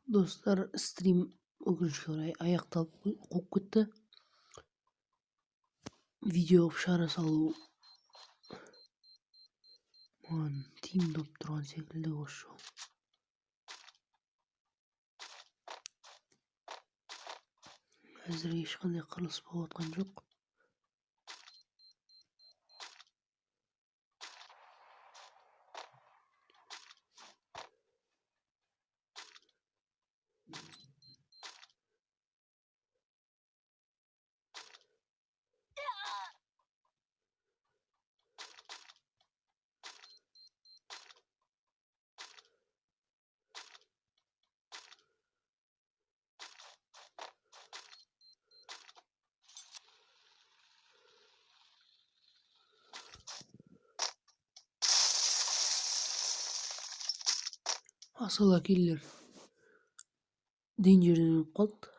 Dostlar, stream өкінішке орай аяқталып қуып кетті. Видео қылып шығара салу маған тиімді болып тұрған секілді осы жолы. Әзірге ешқандай құрылыс болып жатқан жоқ. Асыл әкелер денжерден өліп қалды.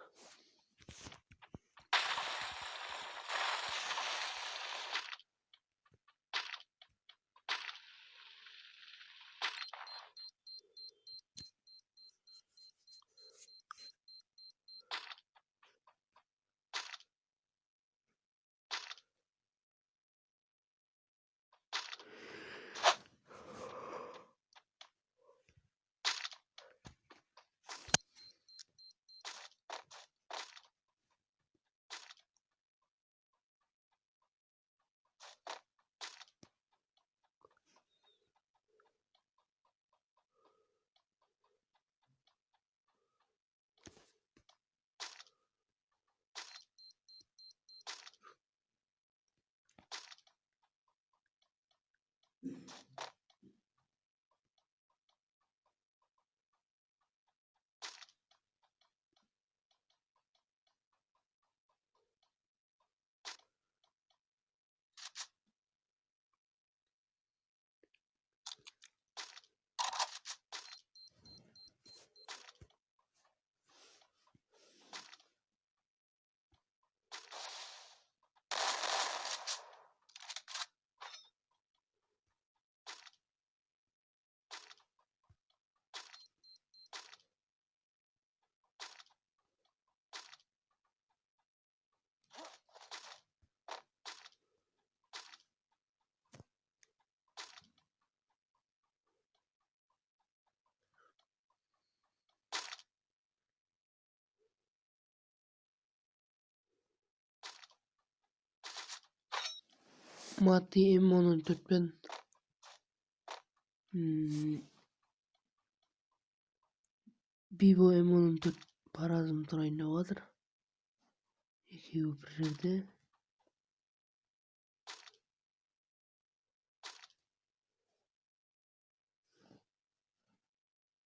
Мати М14 пен Бибо М14 паразым тұрайын деп жатыр. Екеуі бір жерде.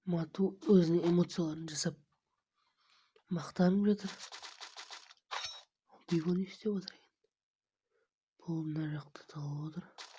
Мату өзінің эмоцияларын жасап мақтанып жатыр. Бибо не істеп отыр екен? Бұл мына жақта тығылып отыр.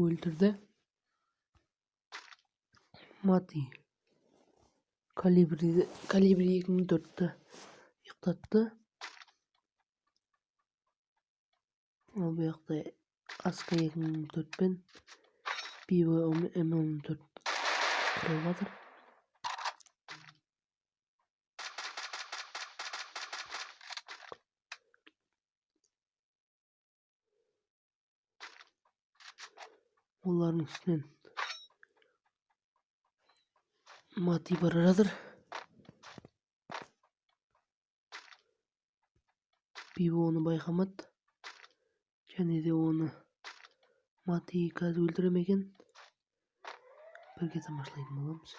өлтірді. Мати калибри 2004-ті ұйықтатты. Ал бұл жақта Аска 2004 пен Биво М14 тұрып жатыр. Олардың үстінен Мати бара жатыр. Биво оны байқамады. Және де оны Мати қазір өлтіре ме екен? Бірге тамашалайтын боламыз.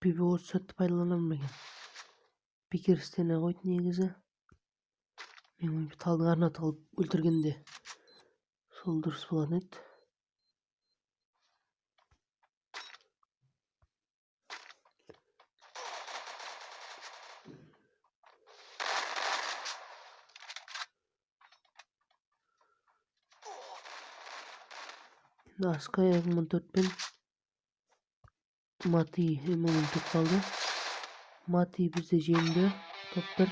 Биво осы сәтті пайдалана алмаған. Бекер істене қойды негізі. Мен оны талдың арнаты алып өлтіргенде сол дұрыс болатын еді. Аска 2014 пен Мати М14 қалды. Мати бізде жеңді. Топтар.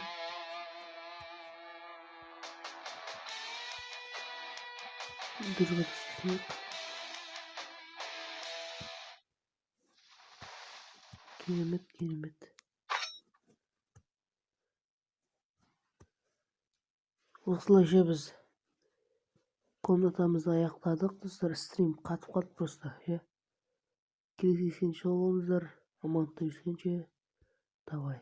Керемет. Осылайша біз комнатамызды аяқтадық. Достар, стрим қатып қалды просто. Келесі жолы болыңыздар. Амандықта жүзгенше. Давай.